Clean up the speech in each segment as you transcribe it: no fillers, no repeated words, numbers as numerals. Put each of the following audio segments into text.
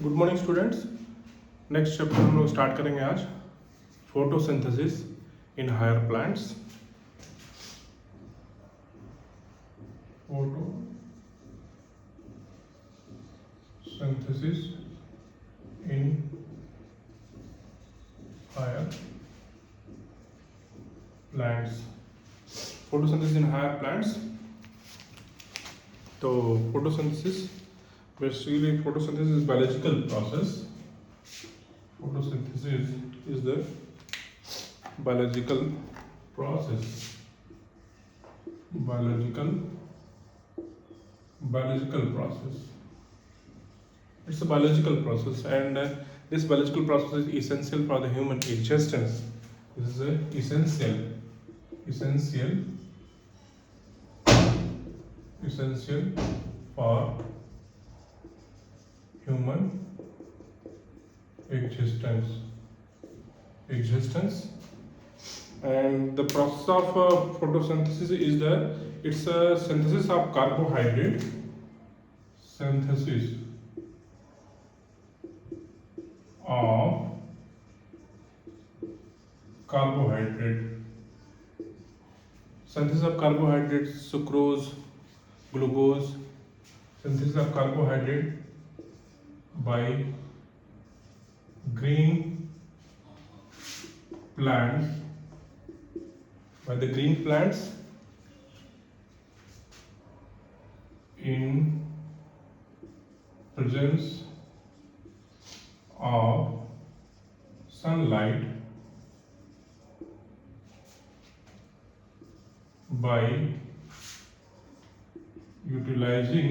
Good morning students. Next chapter हम लोग start करेंगे आज, photosynthesis in higher plants. Photosynthesis in higher plants. Photosynthesis in higher plants. तो photosynthesis basically photosynthesis is biological process. Photosynthesis is the biological process. Biological process. It's a biological process, and this biological process is essential for the human existence. This is essential for human existence. And the process of photosynthesis is it's a synthesis of carbohydrate. Synthesis of carbohydrates, sucrose, glucose. Synthesis of carbohydrate by green plants, in presence of sunlight by utilizing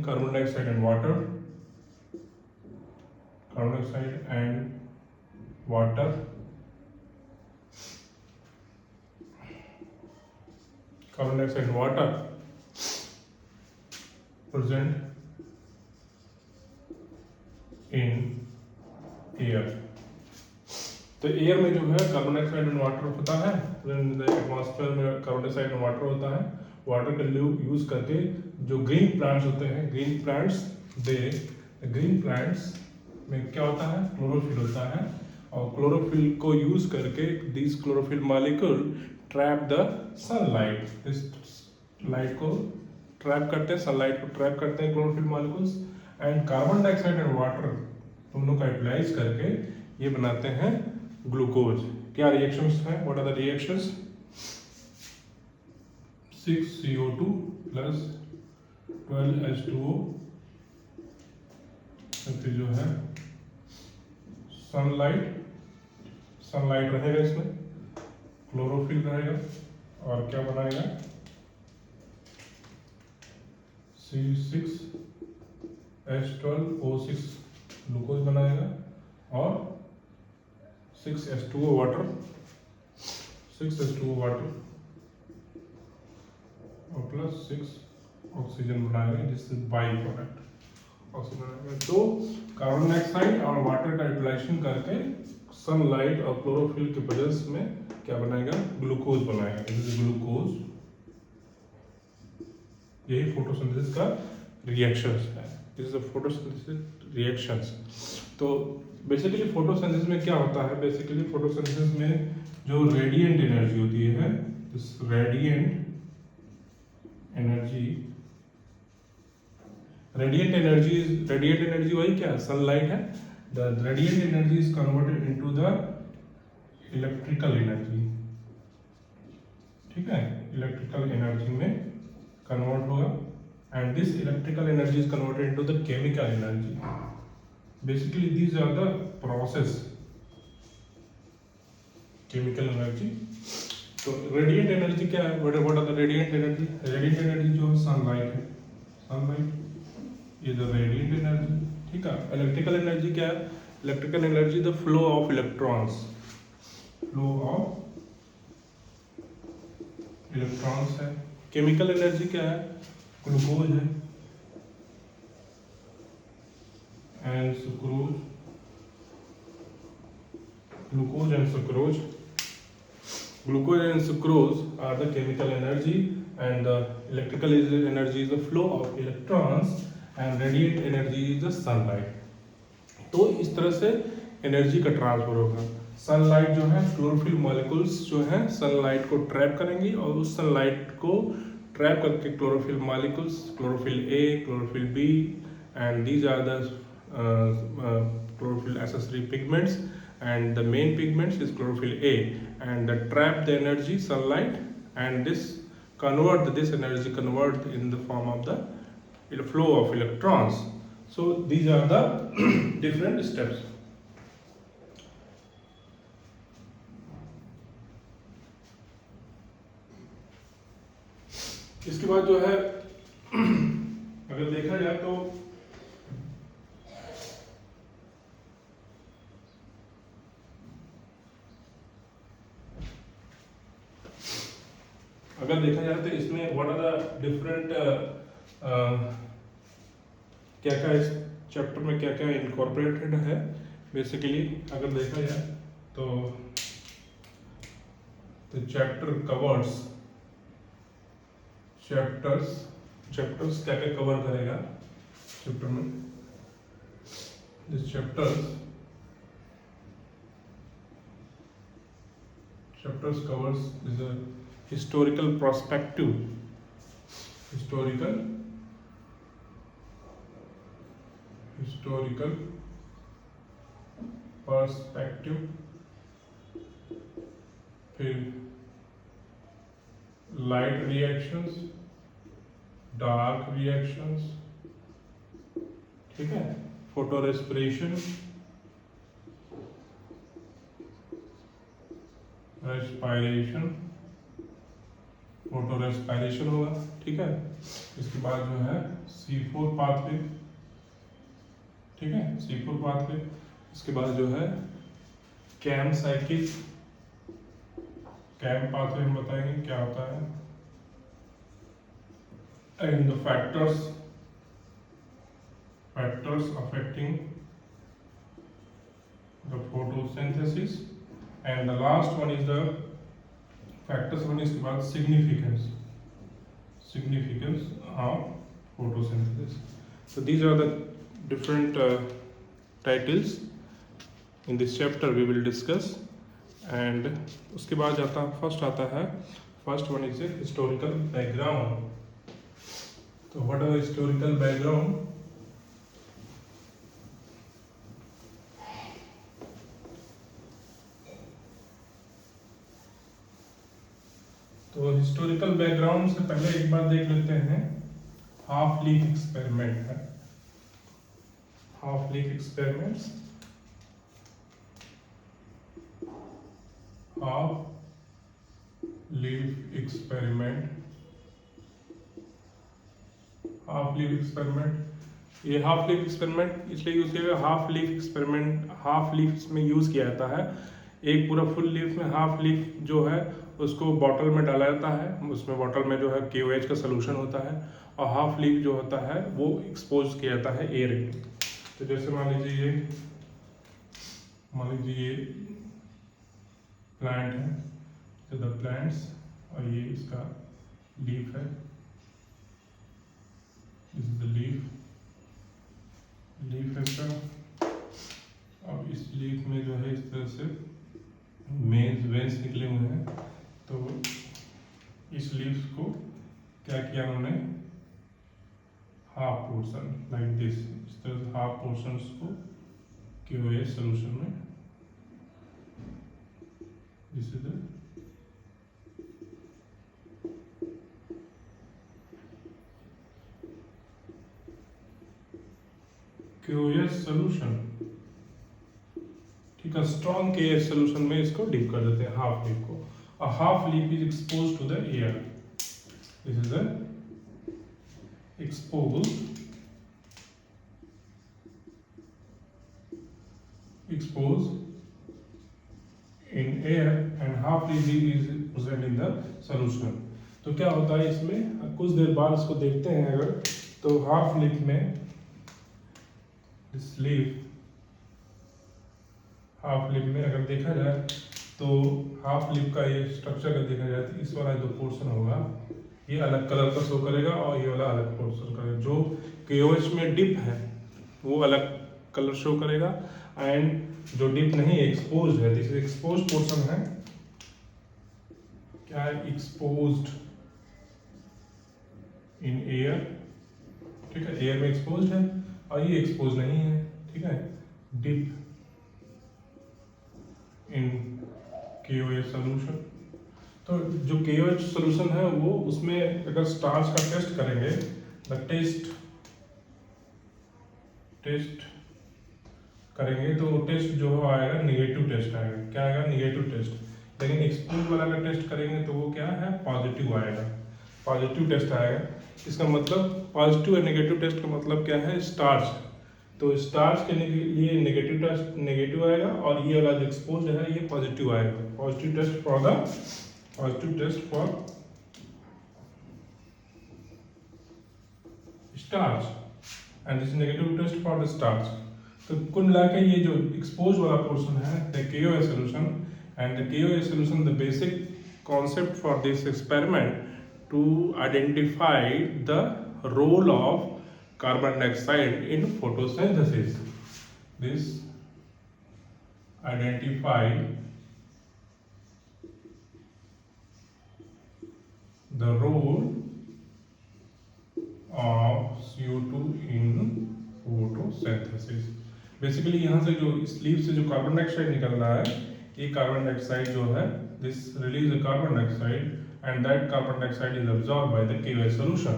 carbon dioxide and water. Carbon dioxide and water present in air. तो air में जो है carbon dioxide and water होता है, atmosphere में carbon dioxide and water होता है। Water का यूज करके जो ग्रीन प्लांट्स होते हैं, ग्रीन प्लांट्स में क्या होता है, क्लोरोफिल होता है, और क्लोरोफिल को यूज करके this chlorophyll molecule trap the sunlight. इस लाइट को ट्रैप करते हैं, सनलाइट को ट्रैप करते हैं chlorophyll molecules, and carbon dioxide and water दोनों का यूटिलाइज करके ये बनाते हैं ग्लूकोज। क्या रिएक्शंस हैं? What are the reactions? 6CO2 plus 12H2O, फिर जो है सनलाइट रहेगा, इसमें क्लोरोफिल रहेगा, और क्या बनाएगा, C6H12O6 ग्लूकोज बनाएगा, और 6H2O वाटर और प्लस 6 ऑक्सीजन बनाएगा, जिससे बाई प्रोडक्ट ऑक्सीजन बनाएगा। तो कार्बन डाइऑक्साइड और वाटर का यूटिलाइजेशन करके सनलाइट और क्लोरोफिल के प्रेजेंस में क्या बनाएगा, ग्लूकोज बनाएगा। ग्लूकोज, यही फोटोसिंथेसिस का रिएक्शंस है। This is photosynthesis reactions. तो बेसिकली फोटोसिंथेसिस में क्या होता है, बेसिकली फोटोसिंथेसिस में जो रेडिएंट एनर्जी होती है, दिस रेडिएंट एनर्जी वही क्या है, सनलाइट है। The radiant energy is converted into the electrical energy, ठीक है, इलेक्ट्रिकल एनर्जी में कन्वर्ट होगा, and this electrical energy is converted into the chemical energy. Basically these are the process, chemical energy. तो radiant energy क्या है, what are the radiant energy? रेडिएंट एनर्जी जो है सनलाइट है, sunlight is the radiant energy, ठीक है। इलेक्ट्रिकल एनर्जी क्या है? Electrical energy the flow of electrons, है। केमिकल एनर्जी क्या है? ग्लूकोज है and sucrose, glucose and sucrose. Glucose and sucrose are the chemical energy, and the electrical energy is the flow of electrons, and radiate energy is the sunlight. तो इस तरह से energy का transfer होगा। Sunlight जो है, chlorophyll molecules जो है सनलाइट को ट्रैप करेंगी और उस सनलाइट को ट्रैप करके chlorophyll molecules, chlorophyll A, chlorophyll B and these are the chlorophyll accessory pigments, and the main pigments is chlorophyll A, and that trap the energy sunlight, and this energy convert in the form of the flow of electrons. So these are the different steps. इसके बाद जो है अगर देखा जाए तो इसमें what are the different क्या क्या इस चैप्टर में क्या क्या इनकॉर्पोरेटेड है। बेसिकली अगर देखा जाए तो चैप्टर कवर्स चैप्टर्स क्या क्या कवर करेगा चैप्टर में। This chapters covers is a historical perspective, historical perspective, फिर light reactions, dark reactions, ठीक है, photo respiration, फोटो रेस्पिरेशन होगा, ठीक है। इसके बाद जो है C4 पाथवे, ठीक है, C4 पाथवे। इसके बाद जो है कैम साइकिल, कैम पाथवे हम बताएंगे क्या होता है, and the factors affecting the photosynthesis, and the last one is the factors one is about significance of photosynthesis. So these are the different titles in this chapter we will discuss, and उसके बाद first आता है, first one is historical background. तो what are historical background? तो historical background से पहले एक बार देख लेते हैं, हाफ लीफ एक्सपेरिमेंट है। Half leaf experiments, half leaf experiment, half leaf experiment. ये हाफ लीफ एक्सपेरिमेंट इसलिए यूज किया, half leaf experiment, half leaf में यूज किया जाता है। एक पूरा फुल लीफ में हाफ लीफ जो है उसको बॉटल में डाला जाता है, उसमें बॉटल में जो है KOH का सोल्यूशन होता है, और हाफ लीफ जो होता है वो एक्सपोज किया जाता है एयर में। तो जैसे मान लीजिए ये प्लांट है, तो द प्लांट्स, और ये इसका लीफ है, दिस इज द लीफ है इसका। अब इस लीफ में जो है इस तरह से वेंस निकले हुए हैं, तो इस लीव्स को क्या किया उन्होंने, हाफ पोर्शन लाइक दिस, इस तरह से हाफ पोर्शंस को KOH सोल्यूशन में, this is the KOH solution, ठीक है। स्ट्रॉन्ग KOH सोल्यूशन में इसको डिप कर देते हैं हाफ लीफ को। A half leaf is exposed to the air. This is the exposed in air, and half leaf is present in the solution. तो क्या होता है इसमें, कुछ देर बाद इसको देखते हैं अगर, तो हाफ लीफ में इस लीफ, हाफ लीफ में अगर देखा जाए तो हाफ लीफ का ये स्ट्रक्चर का देखा जाए तो इस वाला जो पोर्शन होगा ये अलग कलर का शो करेगा और ये वाला अलग पोर्शन करेगा। जो KOH में डिप है वो अलग कलर शो करेगा, एंड जो डिप नहीं एक्सपोज्ड है, दिस एक्सपोज्ड पोर्शन है, क्या है, एक्सपोज्ड इन एयर, ठीक है, एयर में एक्सपोज्ड है, और ये एक्सपोज नहीं है, ठीक है, डिप इन KOH सोल्यूशन। तो जो KOH सोल्यूशन है वो, उसमें अगर स्टार्च का टेस्ट करेंगे, द टेस्ट करेंगे तो टेस्ट जो आएगा निगेटिव टेस्ट आएगा, क्या आएगा, निगेटिव टेस्ट। लेकिन एक्सपोज वाला का टेस्ट करेंगे तो वो क्या है, पॉजिटिव आएगा, पॉजिटिव टेस्ट आएगा। इसका मतलब पॉजिटिव और नेगेटिव टेस्ट का मतलब क्या है, स्टार्च। तो स्टार्च के लिए नेगेटिव टेस्ट नेगेटिव आएगा, और ये वाला जो एक्सपोज है ये पॉजिटिव आएगा। Positive test for starch and this negative test for the starch. तो कुल मिलाकर ये जो एक्सपोज वाला पोर्शन है, the KOH solution, and the KOH solution, the basic concept for this experiment to identify the role of carbon dioxide in photosynthesis. This identify the role of CO2 in photosynthesis. Basically यहाँ से जो sleeve से जो carbon dioxide निकल रहा है, ये carbon dioxide जो है, this release the carbon dioxide and that carbon dioxide is absorb by the KOH solution.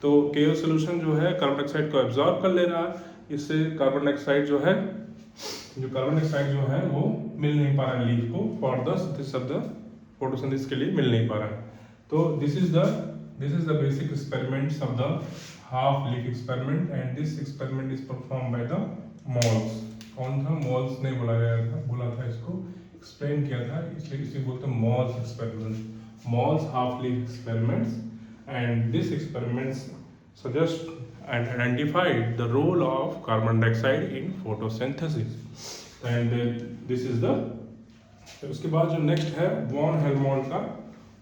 तो KOH सोल्यूशन जो है कार्बन डाइऑक्साइड को अब्सॉर्ब कर ले रहा है, इससे कार्बन डाइऑक्साइड जो है वो मिल नहीं पा रहा है लीफ को, for the synthesis of the photosynthesis के लिए मिल नहीं पा रहा है। तो this is the basic experiments of the half leaf experiment, and this experiment is perform by the malls. कौन था, मॉल्स ने बोला था इसको, एक्सप्लेन किया था, इसलिए इसे बोलते हैं malls experiment, malls half leaf experiments. And this experiments suggest and identified the role of carbon dioxide in photosynthesis, and this is the। उसके बाद जो नेक्स्ट है वॉन हेलमोंट का।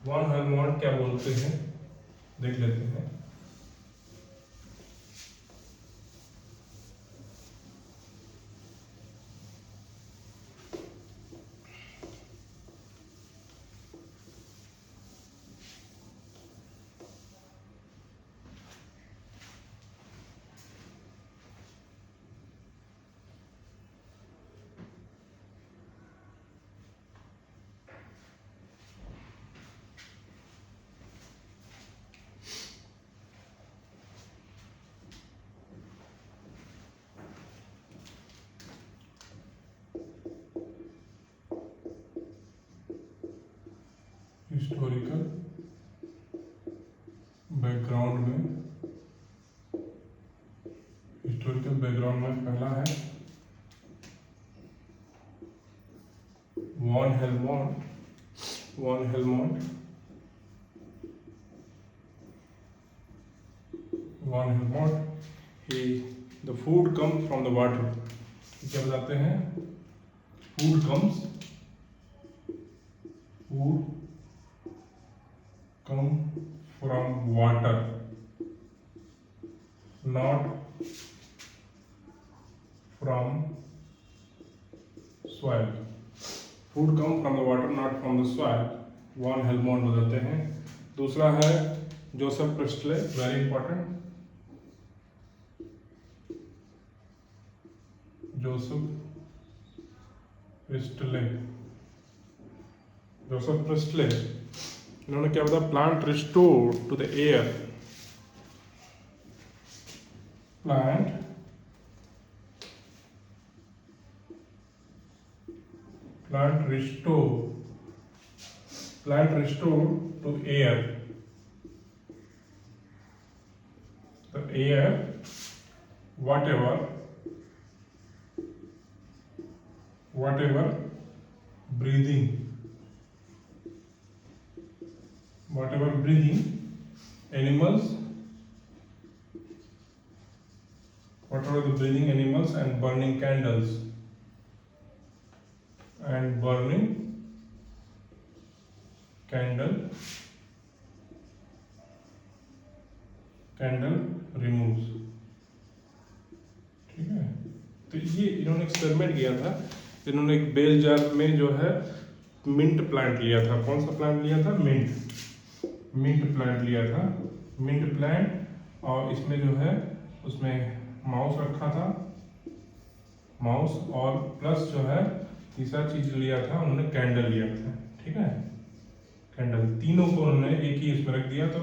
वॉन हेलमोंट क्या बोलते हैं देख लेते हैं। हिस्टोरिकल बैकग्राउंड में पहला है Van Helmont. He the food comes from the water. क्या बताते हैं, food come from water, not from soil। Food come from the water not from the soil, Van Helmont बताते हैं। दूसरा है Joseph Priestley, very important, Joseph Priestley, इन्होंने क्या बताया, plant restore to the air, plant restore to air, the air whatever breathing animals, whatever the breathing animals and burning candles candle removes। तो ये इन्होंने एक्सपेरिमेंट किया था। इन्होंने एक बेल जार में जो है मिंट प्लांट लिया था। कौन सा प्लांट लिया था? मिंट प्लांट लिया था। मिंट प्लांट, और इसमें जो है उसमें माउस रखा था, माउस, और प्लस जो है तीसरा चीज लिया था उन्होंने, कैंडल लिया था। ठीक है, कैंडल, तीनों को उन्होंने एक ही इसमें रख दिया। तो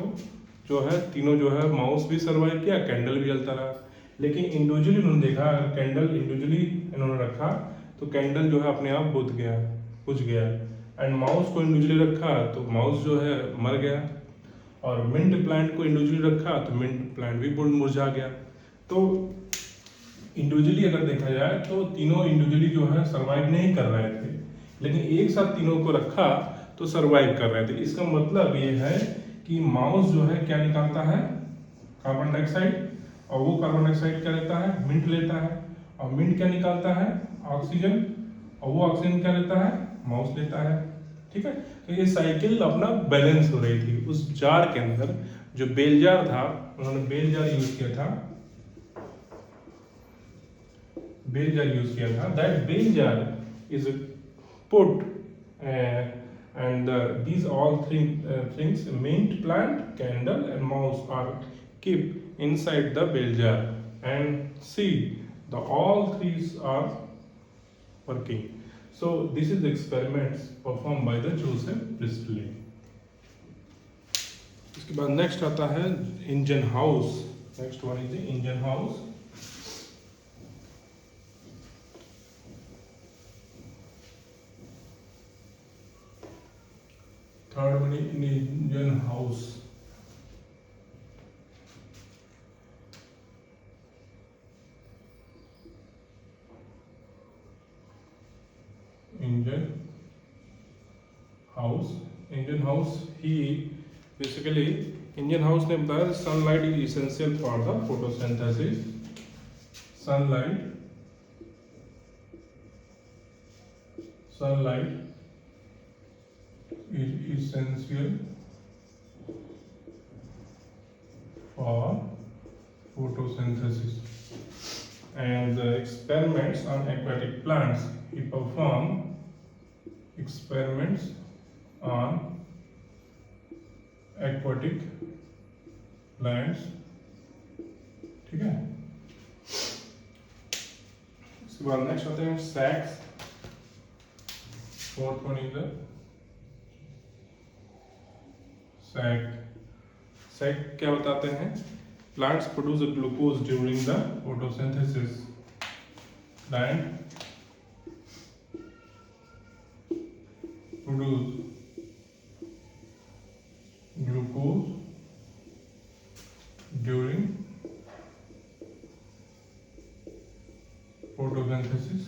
जो है तीनों जो है, माउस भी सर्वाइव किया, कैंडल भी जलता रहा। लेकिन इंडिविजुअली उन्होंने देखा, अगर कैंडल इंडिविजुअली इन्होंने रखा तो कैंडल जो है अपने आप बुझ गया, एंड माउस को इंडिविजुअली रखा तो माउस जो है मर गया, और मिंट प्लांट को इंडिविजुअली रखा तो मिंट प्लांट भी मुरझा गया। तो इंडिविजुअली अगर देखा जाए तो तीनों इंडिविजुअली जो है सर्वाइव नहीं कर रहे थे, लेकिन एक साथ तीनों को रखा तो सर्वाइव कर रहे थे। इसका मतलब ये है कि माउस जो है क्या निकालता है? कार्बन डाइऑक्साइड, और वो कार्बन डाइऑक्साइड क्या लेता है? मिंट लेता है, और मिंट क्या निकालता है? ऑक्सीजन, और वो ऑक्सीजन क्या लेता है? माउस लेता है। ठीक है, तो ये साइकिल अपना बैलेंस हो रही थी। उस जार के अंदर जो बेल जार था, उन्होंने बेल जार यूज किया था, बेल जार यूज किया था। That bell jar is put and these all things, mint, plant, candle and mouse, are kept inside the bell jar, and see all three are working. So this is the experiments performed by the Joseph Priestley. इसके बाद next आता है engine house. Next one is the engine house. Third one is engine house. Engine house he basically, engine house ने बताया sunlight is essential for the photosynthesis. Sunlight is essential for photosynthesis, and the experiments on aquatic plants, he performed experiments on aquatic plants। ठीक है, इसके बाद next आते हैं sacs. Fourth one is the sac क्या बताते हैं? Plants produce glucose during the photosynthesis. Plant produce glucose during photosynthesis.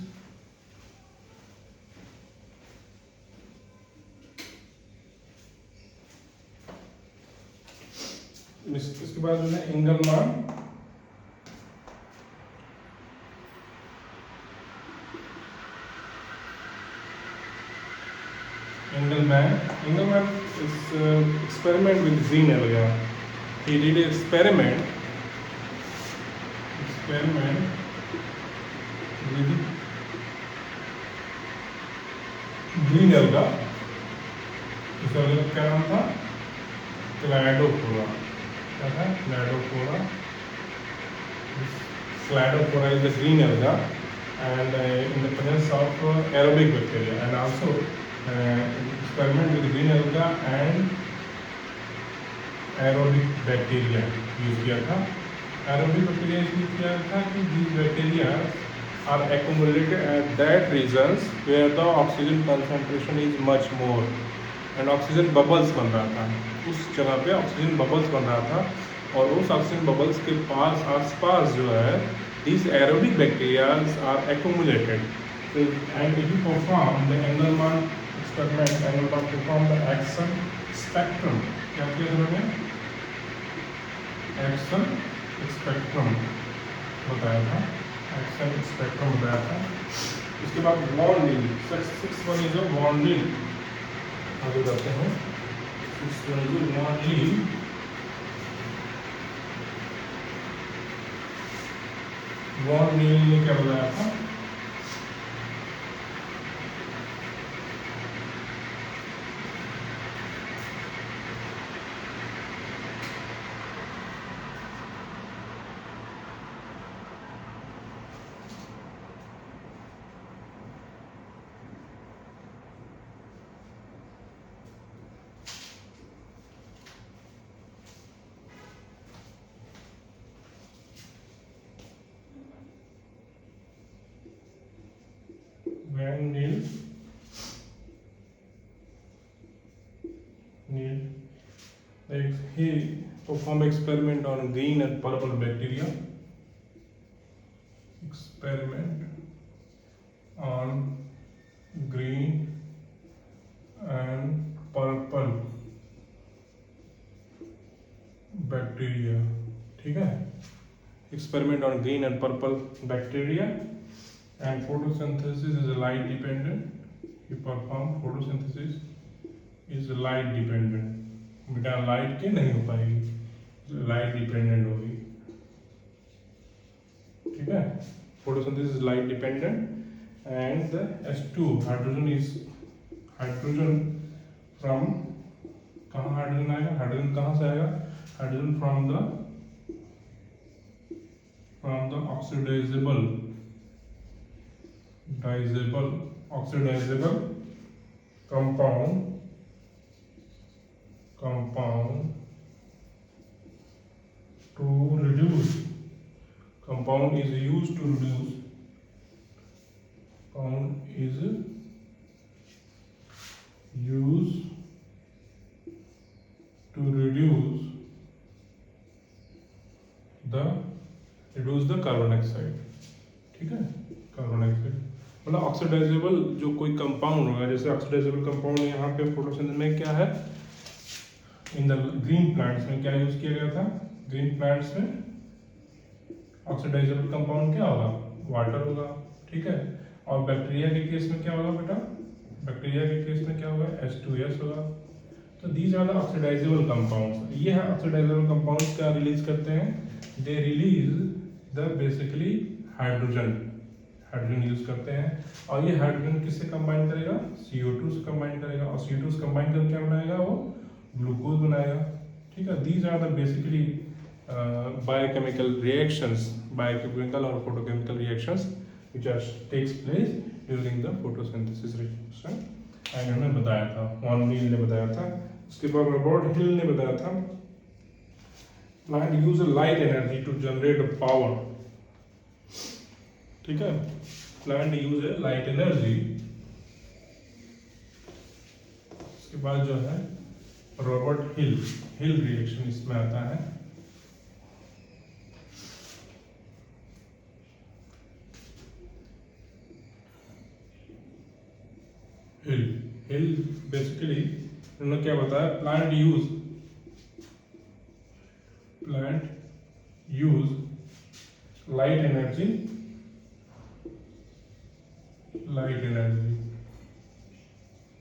इसके बाद जो है इंगलमान। Engelmann is experiment with green alga. He did an experiment with green alga। इसका क्या नाम था? क्लैडोफोरा। क्या था? Cladophora. Cladophora is the green alga, and in the presence of aerobic bacteria, and also experiment with green alga and aerobic bacteria use किया था। aerobic bacteria इसलिए किया था कि these bacteria are accumulated at that regions where the oxygen concentration is much more, and oxygen bubbles बन रहा था। उस जगह पे ऑक्सीजन बबल्स बन रहा था, और उस ऑक्सीजन बबल्स के पास आसपास जो है these aerobic bacteria are accumulated, and if you perform the Engelmann experiment, Engelmann performed the action spectrum। क्या किया उन्होंने? एक्शन स्पेक्ट्रम बताया था, एक्शन स्पेक्ट्रम बताया था। उसके बाद वॉन-लील, 6 वन इज वॉन-लील। आगे बढ़ते हैं। 6 वन इज वॉन-लील। वॉन नील ने क्या बताया था? Van Niel like he performed experiment on green and purple bacteria. Experiment on green and purple bacteria. ठीक है, experiment on green and purple bacteria, and photosynthesis is light dependent. He performed photosynthesis is light dependent. बेटा light के नहीं हो पाएगी, light dependent होगी, ठीक है. Photosynthesis is light dependent and the H2 hydrogen from, कहाँ हाइड्रोजन आएगा, हाइड्रोजन कहाँ से आएगा, hydrogen from the oxidizable compound to reduce, compound is used to reduce the carbon dioxide, ठीक है. कार्बन डाइऑक्साइड मतलब ऑक्सीडाइजेबल जो कोई कंपाउंड होगा, जैसे ऑक्सीडाइजेबल कंपाउंड यहाँ पे फोटोसिंथेसिस में क्या है, इन द ग्रीन प्लांट्स में क्या यूज किया गया था, ग्रीन प्लांट्स में ऑक्सीडाइजेबल कंपाउंड क्या होगा, वाटर होगा, ठीक है. और बैक्टीरिया के केस में क्या होगा बेटा, बैक्टीरिया के केस में क्या होगा, H2S होगा. तो these are the oxidisable compounds. ये है ऑक्सीडाइजेबल कंपाउंड्स क्या रिलीज करते हैं, they release the basically hydrogen use करते हैं. और ये हाइड्रोजन किससे कंबाइन करेगा, CO2 से कंबाइन करेगा, और CO2 से कंबाइन करके क्या बनाएगा, वो ग्लूकोज बनाएगा, ठीक है. These are the basically biochemical reactions, biochemical और photochemical reactions which takes place during the photosynthesis reaction. And उन्होंने बताया था, वॉन नील ने बताया था. उसके बाद रॉबर्ट हिल ने बताया था, plant use light energy to generate power, ठीक है. Plant use light energy. उसके बाद जो है रॉबर्ट हिल रिएक्शन इसमें आता है. हिल बेसिकली उन्होंने क्या बताया, प्लांट यूज लाइट एनर्जी,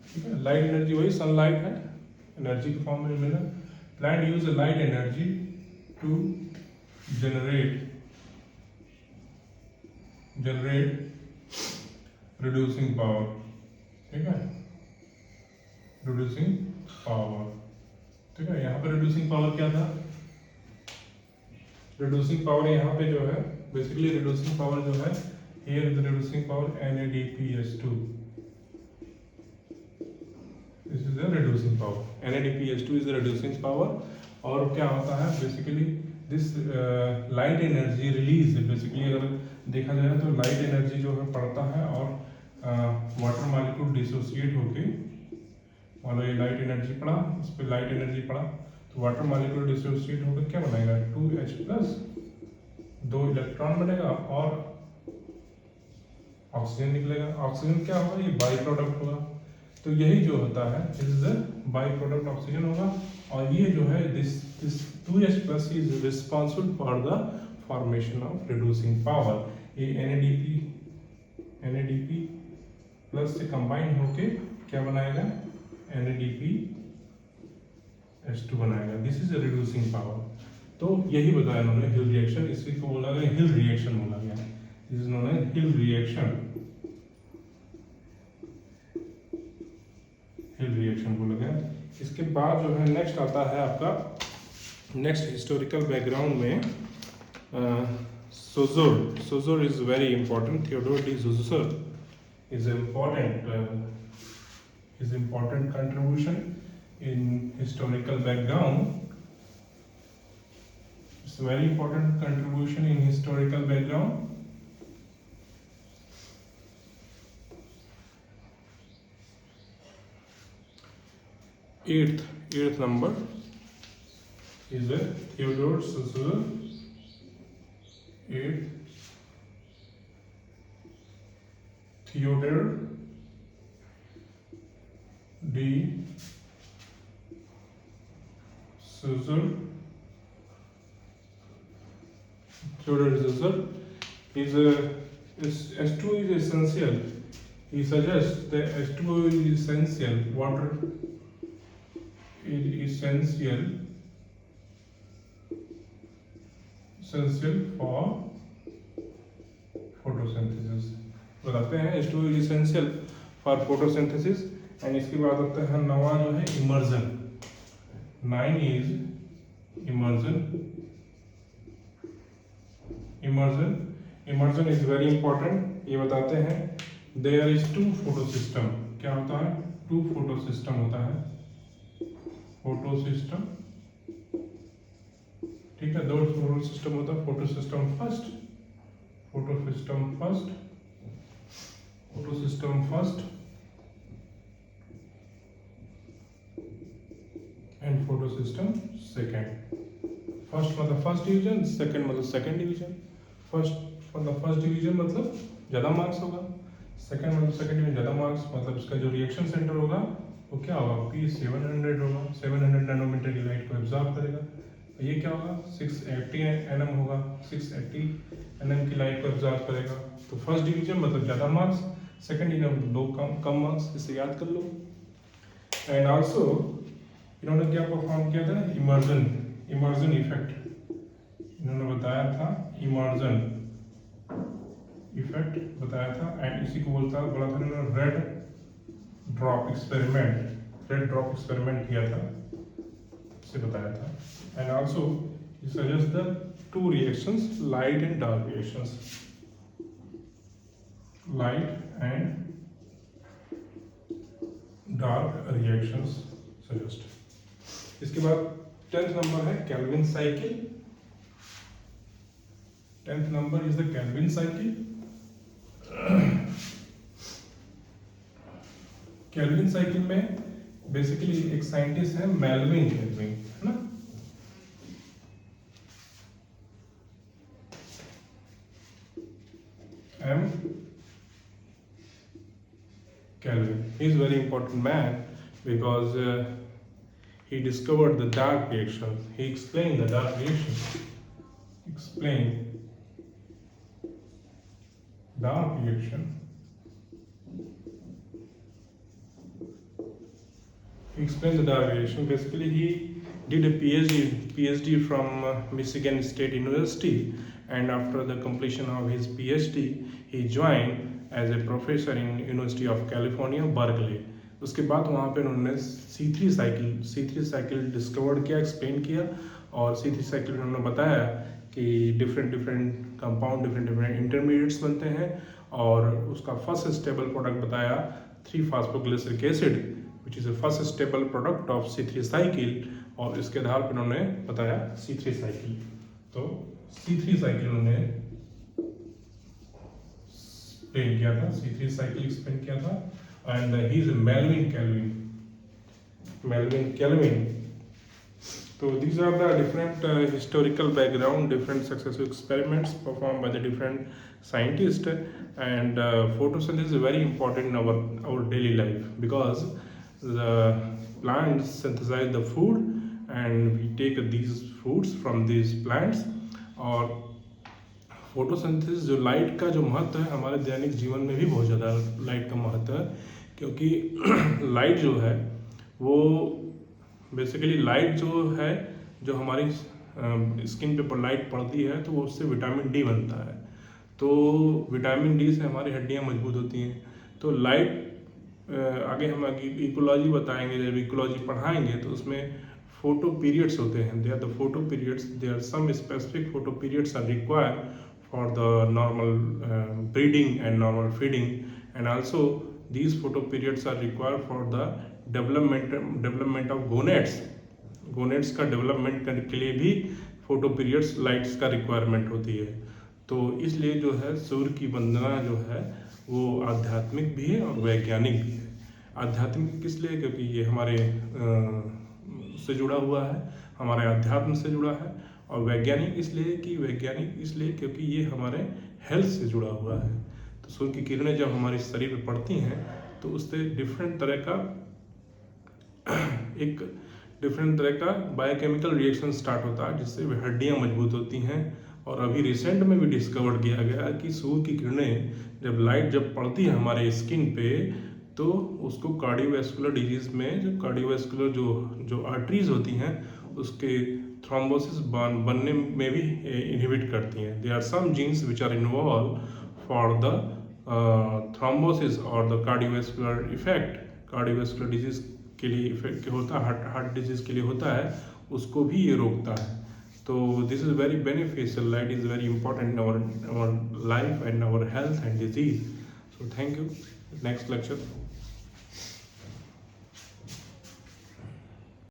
ठीक है. लाइट एनर्जी वही सनलाइट है, एनर्जी के फॉर्म में मिला. Plant use light energy to generate reducing power, ठीक है. रिड्यूसिंग पावर, ठीक है. यहाँ पे रिड्यूसिंग पावर क्या था, रिड्यूसिंग पावर यहाँ पे जो है बेसिकली रिड्यूसिंग पावर जो है, here the reducing power NADPH2, this is the reducing power, NADPH2 is the reducing power. और क्या होता है basically this light energy release, basically अगर देखा जाए तो लाइट एनर्जी जो है पड़ता है और वाटर मॉलिक्यूल डिसोसिएट होके, मान लो ये लाइट एनर्जी पड़ा, इस पर लाइट एनर्जी पड़ा, तो वाटर मॉलिक्यूल डिसोसिएट होकर क्या बनाएगा, 2H+, 2 इलेक्ट्रॉन बनेगा और ऑक्सीजन निकलेगा. ऑक्सीजन क्या होगा, ये बाई प्रोडक्ट होगा. तो यही जो होता है इज बाई प्रोडक्ट ऑक्सीजन होगा. और ये जो है this 2H+ is responsible for the formation of reducing power. ये NADP प्लस से कंबाइन होके क्या बनाएगा, NADPH2 बनाएगा. This is reducing power. तो यही बताया उन्होंने हिल रिएक्शन, इसी को बोला गया हिल रिएक्शन बोला गया, this is known as Hill reaction, Hill reaction बोला गया। इसके बाद जो है नेक्स्ट आता है आपका, नेक्स्ट हिस्टोरिकल बैकग्राउंड में Saussure is very important. Theodore de Saussure is important contribution in historical background. It's a very important contribution in historical background. Eighth number is a Theodore Saussure. Theodore de Saussure. Theodore de Saussure is H2O is essential. He suggests that H2O is essential. Water is essential for photosynthesis. बताते हैं H2O is essential for photosynthesis। And इसके बाद आता है नवा जो है immersion. 9 is immersion is very important. ये बताते हैं देयर इज 2 फोटोसिस्टम। क्या होता है? 2 फोटोसिस्टम होता है, फोटोसिस्टम, ठीक है। 2 फोटोसिस्टम होता है, photosystem first and photosystem second. First मतलब फर्स्ट डिवीजन, सेकेंड मतलब सेकेंड डिवीजन। फर्स्ट मतलब फर्स्ट डिवीजन मतलब ज़्यादा मार्क्स होगा, सेकेंड मतलब सेकेंड डिवीजन ज़्यादा मार्क्स, मतलब इसका जो रिएक्शन सेंटर होगा वो क्या होगा? P700 होगा, 700 नैनोमीटर की लाइट को एब्जॉर्ब करेगा। ये क्या होगा? 680 nm होगा, 680 nm की लाइट को एब्जॉर्ब करेगा। तो फर्स्ट डिवीजन मतलब ज़्यादा मार्क्स, सेकेंड डिवीजन मतलब लो कम मार्क्स, इसे याद कर लो। एंड आल्सो इन्होंने क्या परफॉर्म किया था? इमर्जन इफेक्ट इन्होंने बताया था, इमर्जन इफेक्ट बताया था। एंड इसी को बोला था इन्होंने रेड ड्रॉप एक्सपेरिमेंट किया था, इसे बताया था। And also he suggests the 2 reactions, light and dark reactions, suggest। इसके बाद 10th नंबर है Calvin cycle. 10th number is the Calvin cycle. Calvin cycle में बेसिकली एक साइंटिस्ट है मेल्विन कैल्विन, है ना। M. Kelvin. He is a very important man because he discovered the dark reaction. He explained the dark reaction. He explained the dark reaction. Basically, he did a PhD from Michigan State University, and after the completion of his PhD, he joined as a professor in University of California, Berkeley. उसके बाद वहाँ पे उन्होंने C3 cycle discover किया, explain किया। और C3 cycle में उन्होंने बताया कि डिफरेंट कंपाउंड डिफरेंट इंटरमीडिएट्स बनते हैं, और उसका फर्स्ट स्टेबल प्रोडक्ट बताया 3-phosphoglyceric acid, which is a first stable product of C3 cycle. और इसके आधार पर उन्होंने बताया C3 साइकिल। तो C3 साइकिल उन्होंने एक्सप्लेन किया था, C3 साइकिल एक्सप्लेन किया था। And he is Melvin Calvin. So these are the different historical background, different successful experiments performed by the different scientists, and photosynthesis is very important in our daily life because the plants synthesize the food and we take these foods from these plants। और photosynthesis जो light का जो महत्व है हमारे दैनिक जीवन में भी बहुत ज़्यादा लाइट का महत्व है, क्योंकि लाइट जो है वो बेसिकली लाइट जो है जो हमारी स्किन पे पर लाइट पड़ती है तो उससे विटामिन डी बनता है। तो विटामिन डी से हमारी हड्डियाँ मजबूत होती हैं। तो लाइट आगे हम इकोलॉजी बताएंगे, जब इकोलॉजी पढ़ाएंगे तो उसमें फोटो पीरियड्स होते हैं। They are the photo periods, they are some specific photo periods are required for the normal breeding and normal feeding, and also these photo periods are required for the development of gonads का development करने के लिए भी photo periods lights का requirement होती है। तो इसलिए जो है सूर्य की वंदना जो है वो आध्यात्मिक भी है और वैज्ञानिक भी है। आध्यात्मिक किस लिए? क्योंकि ये हमारे से जुड़ा हुआ है, हमारे अध्यात्म से जुड़ा है। और वैज्ञानिक इसलिए क्योंकि ये हमारे हेल्थ से जुड़ा हुआ है। तो सूर्य की किरणें जब हमारे शरीर पर पड़ती हैं तो उससे डिफरेंट तरह का बायोकेमिकल रिएक्शन स्टार्ट होता है, जिससे हड्डियां मजबूत होती हैं। और अभी रिसेंट में भी डिस्कवर किया गया कि सूर्य की किरणें जब पड़ती है हमारे स्किन पे तो उसको कार्डियोवैस्कुलर डिजीज में जो कार्डियोवैस्कुलर जो आर्टरीज होती हैं उसके थ्रोम्बोसिस बनने में भी इनहिबिट करती हैं। There are some genes which are involve for the thrombosis और the cardiovascular effect. Cardiovascular disease के लिए इफेक्ट होता है, हार्ट डिजीज के लिए होता है, उसको भी ये रोकता है। तो this is very beneficial. Light is very important in our life and our health and disease. So thank you. Next lecture.